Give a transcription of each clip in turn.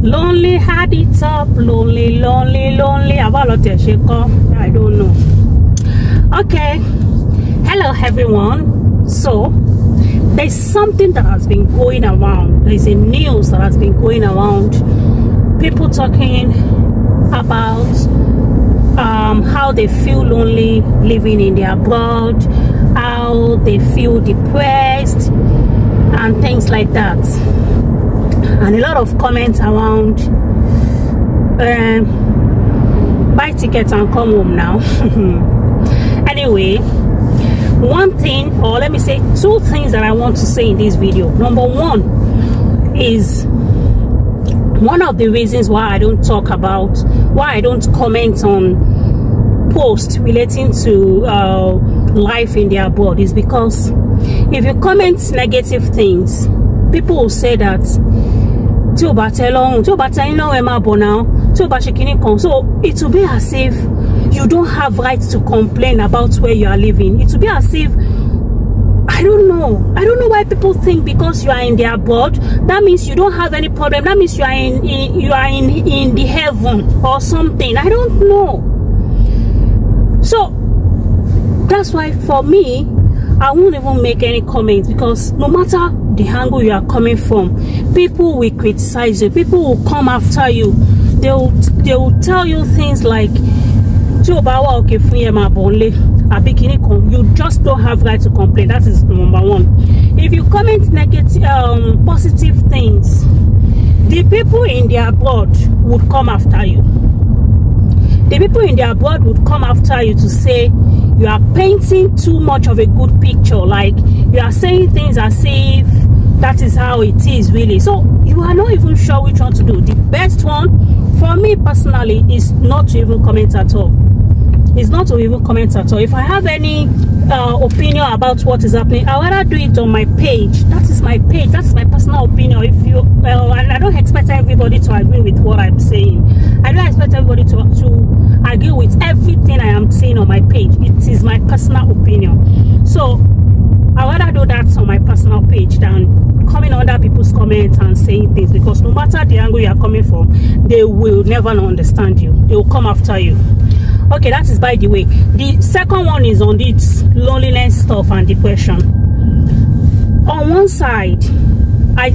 Lonely had it up, lonely, lonely, lonely. I don't know. Okay, hello everyone. So there's something that has been going around. There's a news that has been going around. People talking about how they feel lonely living in the abroad, how they feel depressed and things like that. And a lot of comments around buy tickets and come home now. Anyway, one thing, or let me say two things that I want to say in this video. Number one is one of the reasons why I don't talk about, why I don't comment on posts relating to life in the abroad is because if you comment negative things, people will say that so it will be as if you don't have right to complain about where you are living. It will be as if I don't know why people think because you are in the abroad that means you don't have any problem, that means you are in the heaven or something. I don't know. So that's why for me I won't even make any comments, because no matter the angle you are coming from, people will criticize you, people will come after you, they will tell you things like you just don't have right to complain. That is number one. If you comment negative positive things, the people in the abroad would come after you. The people in the abroad would come after you to say you are painting too much of a good picture, like you are saying things as if that is how it is really. So you are not even sure which one to do. The best one for me personally is not to even comment at all. It's not to even comment at all. If I have any opinion about what is happening, I rather do it on my page. That is my page. That's my personal opinion. If you and I don't expect everybody to agree with what I'm saying. I don't expect everybody to agree with everything I am saying on my page. It is my personal opinion. So I rather do that on my personal page than coming under people's comments and saying things, because no matter the angle you are coming from, they will never understand you. They will come after you. Okay, that is by the way. The second one is on this loneliness stuff and depression. On one side, I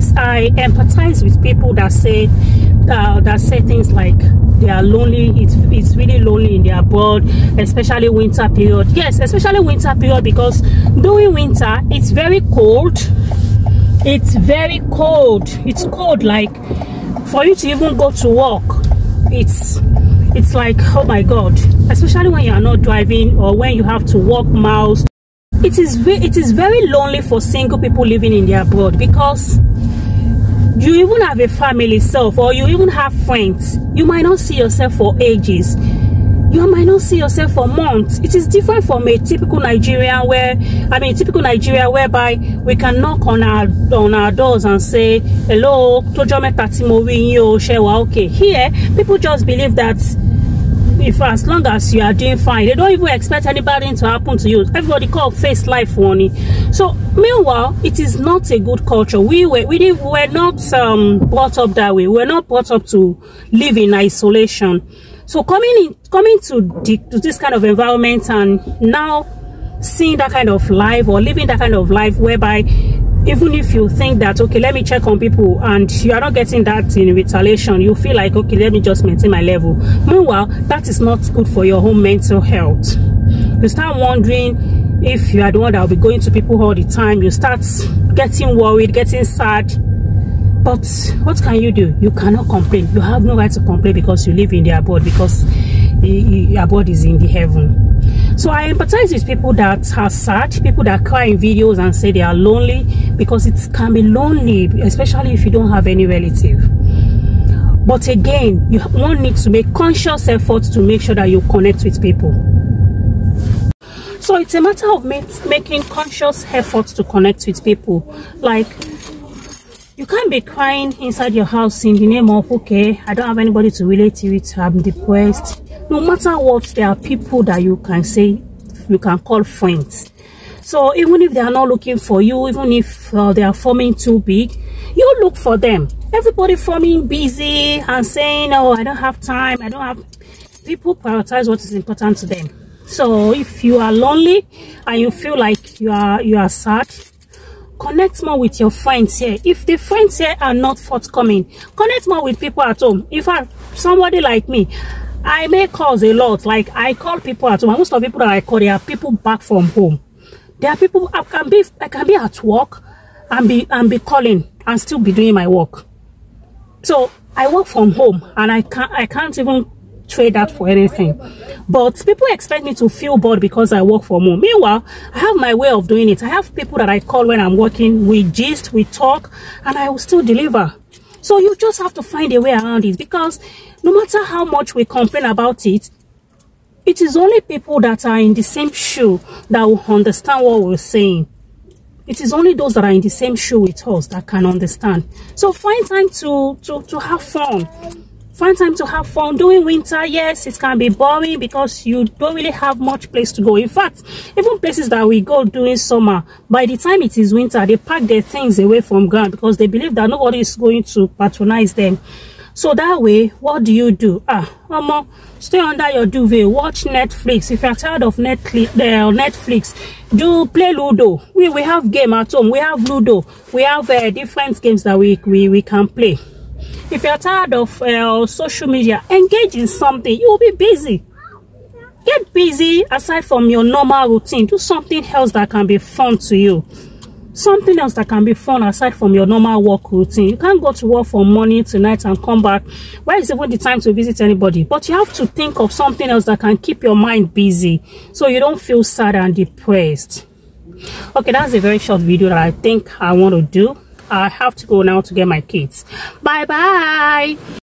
empathize with people that say things like they are lonely. It's really lonely in the abroad, especially winter period. Yes, especially winter period, because during winter it's very cold. It's very cold. It's cold, like for you to even go to work, it's like, oh my god, especially when you are not driving or when you have to walk miles. It is very lonely for single people living in the abroad, because you even have a family self, or you even have friends. You might not see yourself for ages. You might not see yourself for months. It is different from a typical Nigeria whereby we can knock on our doors and say hello. Okay, here people just believe that if as long as you are doing fine, they don't even expect anybody to happen to you. Everybody call face life warning. So meanwhile, it is not a good culture. We were not brought up that way. We're not brought up to live in isolation. So coming to this kind of environment and now seeing that kind of life, or living that kind of life whereby even if you think that, okay, let me check on people, and you are not getting that in retaliation, you feel like, okay, let me just maintain my level. Meanwhile, that is not good for your own mental health. You start wondering if you are the one that will be going to people all the time. You start getting worried, getting sad. But what can you do? You cannot complain. You have no right to complain because you live in the abroad, because the abroad is in the heaven. So I empathize with people that are sad, people that cry in videos and say they are lonely, because it can be lonely, especially if you don't have any relative. But again, one needs to make conscious efforts to make sure that you connect with people. So it's a matter of making conscious efforts to connect with people. Like, you can't be crying inside your house in the name of, okay, I don't have anybody to relate to it, I'm depressed. No matter what, there are people that you can say, you can call friends. So even if they are not looking for you, even if they are forming too big, you look for them. everybody forming busy and saying, oh, I don't have time, I don't have. People prioritize what is important to them. So if you are lonely and you feel like you are sad, connect more with your friends here. If the friends here are not forthcoming, connect more with people at home. In fact, somebody like me, I make calls a lot. Like, I call people at home. Most of the people that I call, they are people back from home. There are people, I can be at work and be calling and still be doing my work. So I work from home and I can't even trade that for anything. But people expect me to feel bored because I work from home. Meanwhile, I have my way of doing it. I have people that I call when I'm working. We gist, we talk, and I will still deliver. So you just have to find a way around it, because no matter how much we complain about it, it is only people that are in the same shoe that will understand what we're saying. It is only those that are in the same shoe with us that can understand. So find time to have fun. Find time to have fun. During winter, yes, it can be boring because you don't really have much place to go. In fact, even places that we go during summer, by the time it is winter, they pack their things away from ground because they believe that nobody is going to patronize them. So that way, what do? Stay under your duvet, watch Netflix. If you're tired of Netflix, play Ludo. We have game at home. We have Ludo. We have different games that we can play. If you're tired of social media, engage in something. You'll be busy. Get busy aside from your normal routine. Do something else that can be fun to you. Something else that can be fun aside from your normal work routine. You can't go to work from morning to night and come back. Where is even the time to visit anybody? But you have to think of something else that can keep your mind busy so you don't feel sad and depressed. Okay, that's a very short video that I think I want to do. I have to go now to get my kids. Bye bye.